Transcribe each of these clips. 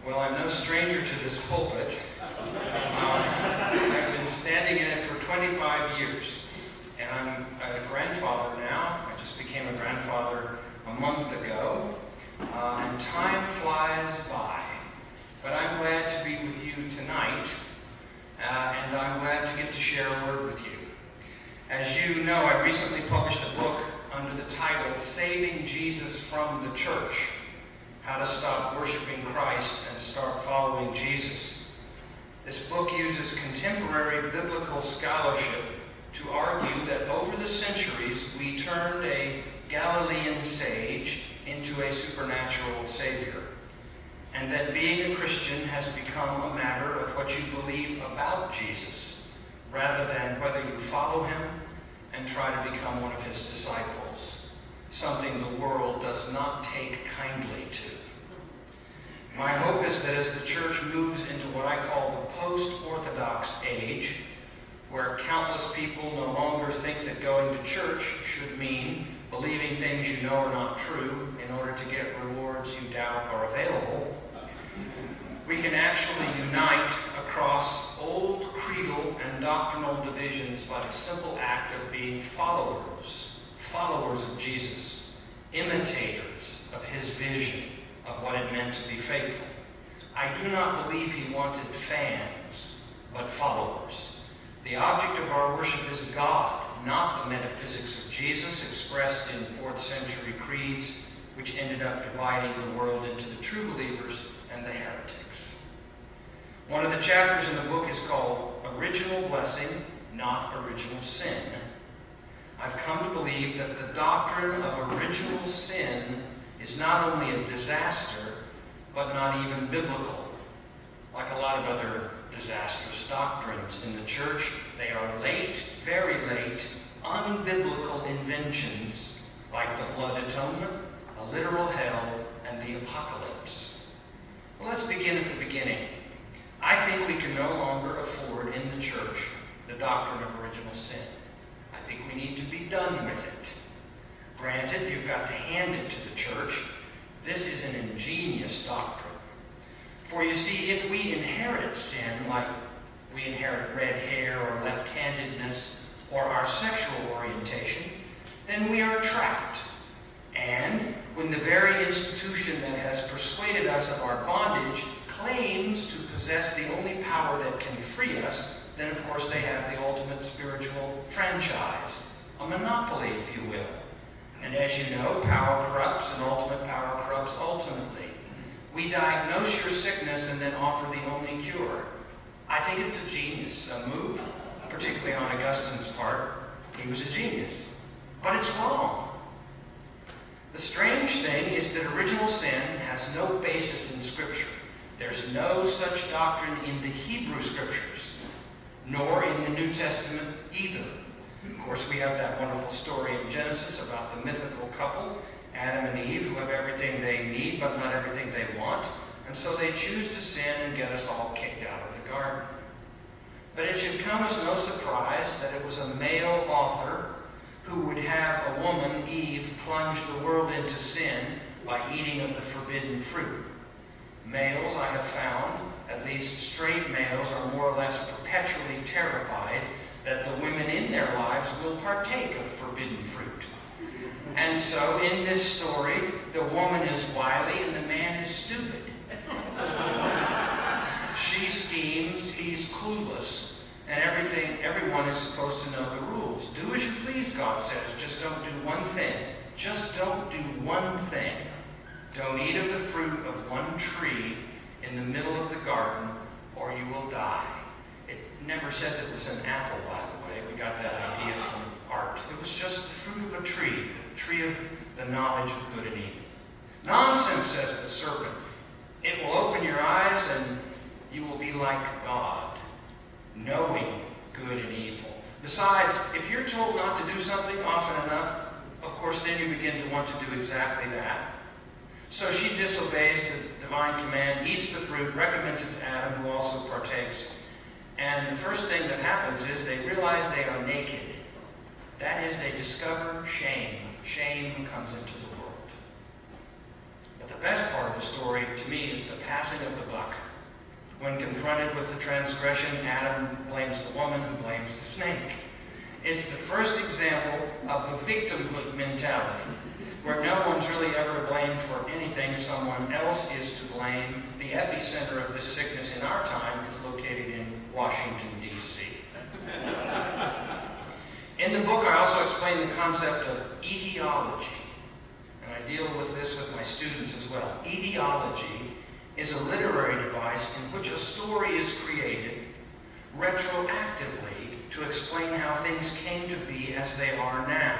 Well, I'm no stranger to this pulpit. I've been standing in it for 25 years, and I'm a grandfather now. I just became a grandfather a month ago, and time flies by. But I'm glad to be with you tonight, and I'm glad to get to share a word with you. As you know, I recently published a book under the title, Saving Jesus from the Church: How to Stop Worshiping Christ and Start Following Jesus. This book uses contemporary biblical scholarship to argue that over the centuries we turned a Galilean sage into a supernatural Savior, and that being a Christian has become a matter of what you believe about Jesus, rather than whether you follow him and try to become one of his disciples, something the world does not take kindly to. My hope is that as the church moves into what I call the post-Orthodox age, where countless people no longer think that going to church should mean believing things you know are not true in order to get rewards you doubt are available, we can actually unite across old creedal and doctrinal divisions by the simple act of being followers of Jesus, imitators of his vision of what it meant to be faithful. I do not believe he wanted fans, but followers. The object of our worship is God, not the metaphysics of Jesus expressed in 4th century creeds, which ended up dividing the world into the true believers and the heretics. One of the chapters in the book is called Original Blessing, Not Original Sin. I've come to believe that the doctrine of original sin is not only a disaster, but not even biblical. Like a lot of other disastrous doctrines in the church, they are late, very late, unbiblical inventions like the blood atonement, a literal hell, and the apocalypse. Well, let's begin at the beginning. I think we can no longer afford in the church the doctrine of original sin. I think we need to be done with it. Granted, you've got to hand it to the church. This is an ingenious doctrine. For you see, if we inherit sin, like we inherit red hair or left-handedness or our sexual orientation, then we are trapped. And when the very institution that has persuaded us of our bondage claims to possess the only power that can free us, then of course they have the ultimate spiritual franchise, a monopoly, if you will. And as you know, power corrupts, and ultimate power corrupts ultimately. We diagnose your sickness and then offer the only cure. I think it's a genius move, particularly on Augustine's part. He was a genius. But it's wrong. The strange thing is that original sin has no basis in Scripture. There's no such doctrine in the Hebrew Scriptures, nor in the New Testament either. Of course, we have that wonderful story in Genesis about the mythical couple, Adam and Eve, who have everything they need, but not everything they want. And so they choose to sin and get us all kicked out of the garden. But it should come as no surprise that it was a male author who would have a woman, Eve, plunge the world into sin by eating of the forbidden fruit. Males, I have found, at least straight males, are more or less perpetually terrified that the women in their lives will partake of forbidden fruit. And so in this story, the woman is wily and the man is stupid. She schemes, he's clueless, and everyone is supposed to know the rules. Do as you please, God says, just don't do one thing. Just don't do one thing. Don't eat of the fruit of one tree in the middle of the garden, or you will die. It never says it was an apple, by the way. We got that idea from art. It was just the fruit of a tree, the tree of the knowledge of good and evil. Nonsense, says the serpent. It will open your eyes and you will be like God, knowing good and evil. Besides, if you're told not to do something often enough, of course then you begin to want to do exactly that. So she disobeys the divine command, eats the fruit, recommends it to Adam, who also partakes. And the first thing that happens is they realize they are naked. That is, they discover shame. Shame comes into the world. But the best part of the story, to me, is the passing of the buck. When confronted with the transgression, Adam blames the woman who blames the snake. It's the first example of the victimhood mentality, where no one's really ever blamed for anything. Someone else is to blame. The epicenter of this sickness in our time is located in Washington, D.C. In the book, I also explain the concept of etiology, and I deal with this with my students as well. Etiology is a literary device in which a story is created retroactively to explain how things came to be as they are now.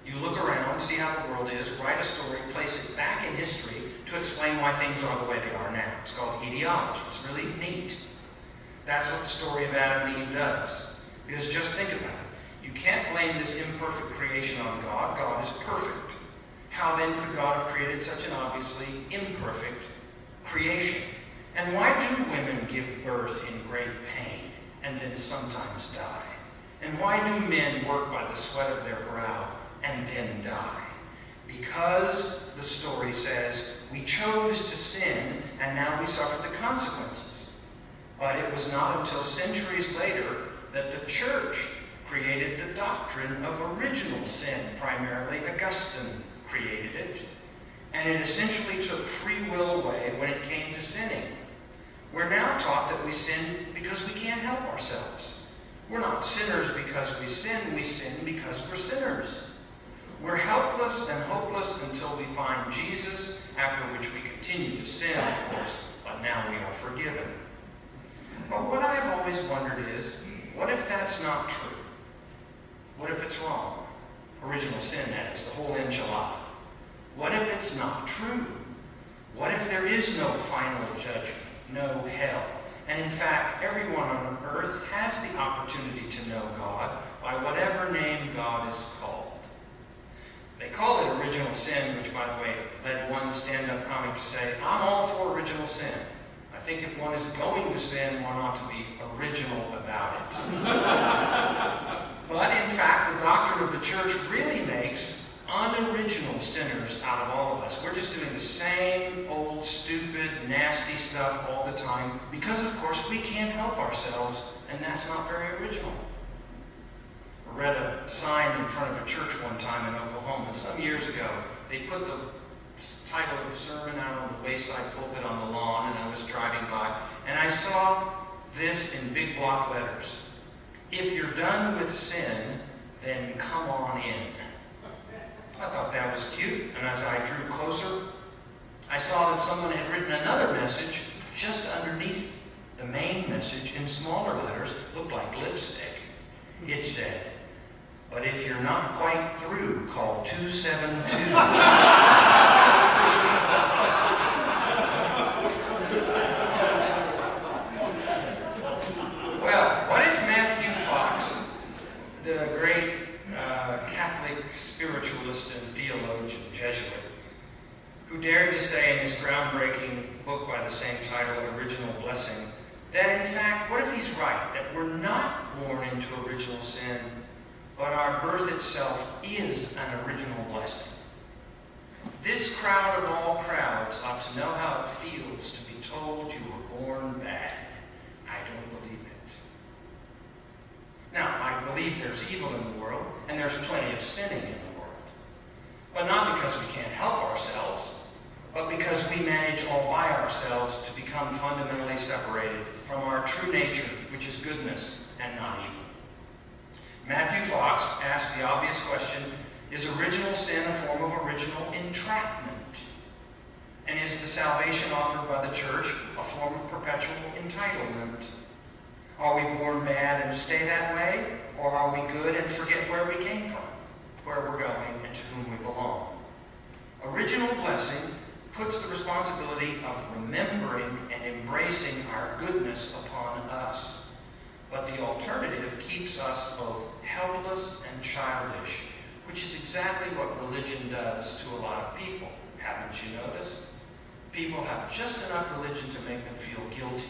You look around, see how the world is, write a story, place it back in history to explain why things are the way they are now. It's called etiology. It's really neat. That's what the story of Adam and Eve does. Because just think about it. You can't blame this imperfect creation on God. God is perfect. How then could God have created such an obviously imperfect creation? And why do women give birth in great pain and then sometimes die? And why do men work by the sweat of their brow and then die? Because, the story says, we chose to sin and now we suffer the consequences. But it was not until centuries later that the church created the doctrine of original sin. Primarily, Augustine created it. And it essentially took free will away when it came to sinning. We're now taught that we sin because we can't help ourselves. We're not sinners because we sin because we're sinners. We're helpless and hopeless until we find Jesus, after which we continue to sin, of course, but now we are forgiven. But what I've always wondered is, what if that's not true? What if it's wrong? Original sin, that is, the whole enchilada. What if it's not true? What if there is no final judgment, no hell? And in fact, everyone on earth has the opportunity to know God by whatever name God is called. They call it original sin, which, by the way, led one stand-up comic to say, I'm all for original sin. I think if one is going to sin, one ought to be original about it. But in fact, the doctrine of the church really makes unoriginal sinners out of all of us. We're just doing the same old, stupid, nasty stuff all the time because, of course, we can't help ourselves, and that's not very original. I read a sign in front of a church one time in Oklahoma. Some years ago, they put the title of the sermon out on the wayside pulpit on the lawn, and I was driving by, and I saw this in big block letters. If you're done with sin, then come on in. I thought that was cute, and as I drew closer, I saw that someone had written another message just underneath the main message in smaller letters, looked like lipstick. It said, but if you're not quite through, call 272. Well, what if Matthew Fox, the great Catholic spiritualist and theologian, Jesuit, who dared to say in his groundbreaking book by the same title, Original Blessing, that in fact, what if he's right, that we're not born into original sin, but our birth itself is an original blessing? This crowd of all crowds ought to know how it feels to be told you were born bad. I don't believe it. Now, I believe there's evil in the world, and there's plenty of sinning in the world. But not because we can't help ourselves, but because we manage all by ourselves to become fundamentally separated from our true nature, which is goodness and not evil. Matthew Fox asked the obvious question, is original sin a form of original entrapment? And is the salvation offered by the church a form of perpetual entitlement? Are we born bad and stay that way? Or are we good and forget where we came from, where we're going, and to whom we belong? Original blessing puts the responsibility of remembering and embracing our goodness upon us. But the alternative keeps us both helpless and childish, which is exactly what religion does to a lot of people. Haven't you noticed? People have just enough religion to make them feel guilty,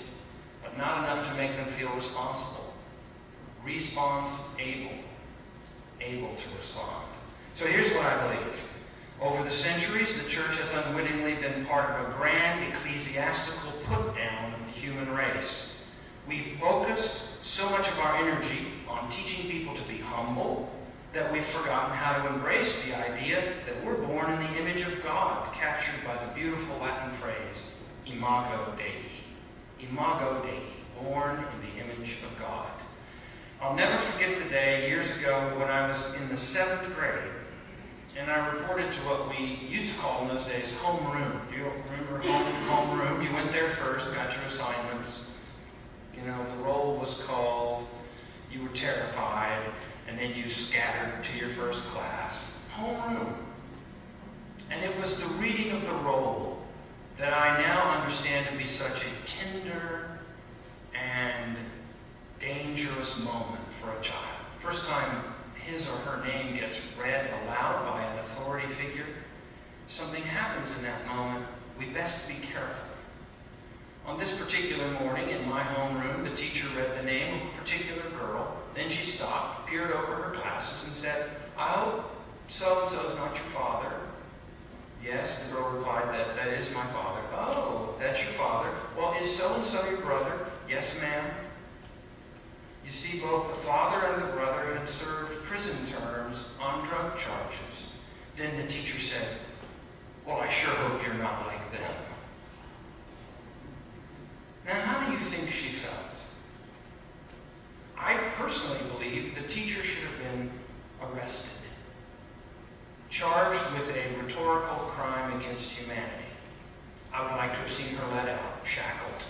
but not enough to make them feel responsible. Response able to respond. So here's what I believe. Over the centuries, the church has unwittingly been part of a grand ecclesiastical put-down of the human race. We've focused so much of our energy on teaching people to be humble that we've forgotten how to embrace the idea that we're born in the image of God, captured by the beautiful Latin phrase, imago Dei. Imago Dei, born in the image of God. I'll never forget the day years ago when I was in the 7th grade, and I reported to what we used to call in those days homeroom. Do you remember homeroom? You went there first, got your assignments. You know, the roll was called, you were terrified, and then you scattered to your first class. Homeroom. And it was the reading of the roll that I now understand to be such a tender and dangerous moment for a child. First time his or her name gets read aloud by an authority figure, something happens in that moment. We best be careful. On this particular morning in my homeroom, the teacher read the name of a particular girl. Then she stopped, peered over her glasses, and said, "I hope so-and-so is not your father." "Yes," the girl replied, that is my father." "Oh, that's your father. Well, is so-and-so your brother?" "Yes, ma'am." You see, both the father and the brother had served prison terms on drug charges. Then the teacher said, "Well, I sure hope you're not like them." Now, how do you think she felt? I personally believe the teacher should have been arrested, charged with a rhetorical crime against humanity. I would like to have seen her let out, shackled.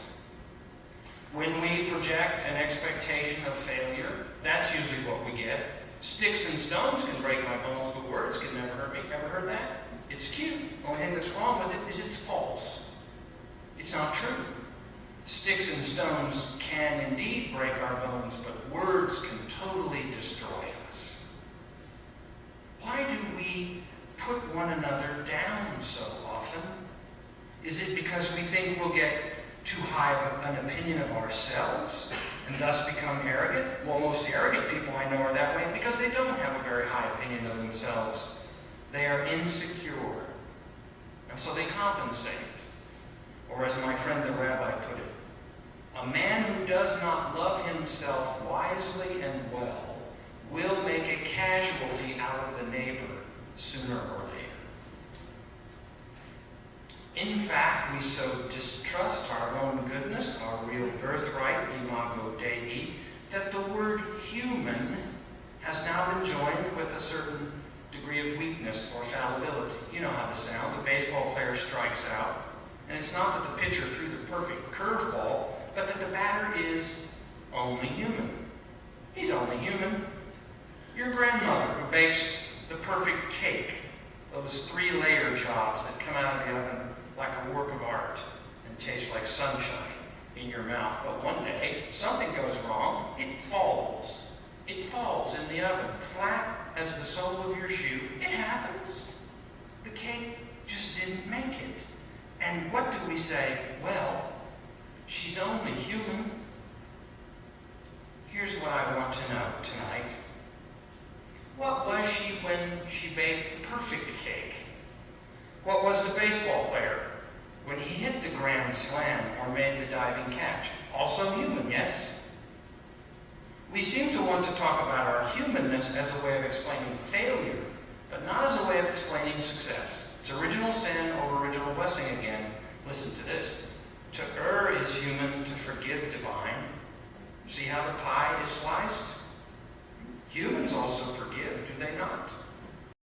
When we project an expectation of failure, that's usually what we get. Sticks and stones can break my bones, but words can never hurt me. Ever heard that? It's cute. The only thing that's wrong with it is it's false. It's not true. Sticks and stones can indeed break our bones, but words can totally destroy us. Why do we put one another down so often? Is it because we think we'll get too high of an opinion of ourselves and thus become arrogant? Well, most arrogant people I know are that way because they don't have a very high opinion of themselves. They are insecure, and so they compensate. Or as my friend the rabbi put it, a man who does not love himself wisely and well will make a casualty out of the neighbor sooner or later. In fact, we so distrust our own goodness, our real birthright, imago Dei, that the word human has now been joined with a certain degree of weakness or fallibility. You know how this sounds. A baseball player strikes out, and it's not that the pitcher threw the perfect curveball, but that the batter is only human. He's only human. Your grandmother who bakes the perfect cake, those 3-layer jobs that come out of the oven like a work of art and taste like sunshine in your mouth. But one day, something goes wrong. It falls. It falls in the oven, flat as the sole of your shoe. It happens. The cake just didn't make it. And what do we say? Well, she's only human. Here's what I want to know tonight. What was she when she baked the perfect cake? What was the baseball player when he hit the grand slam or made the diving catch? Also human, yes? We seem to want to talk about our humanness as a way of explaining failure, but not as a way of explaining success. It's original sin over original blessing again. Listen to this. To err is human, to forgive divine. See how the pie is sliced? Humans also forgive, do they not?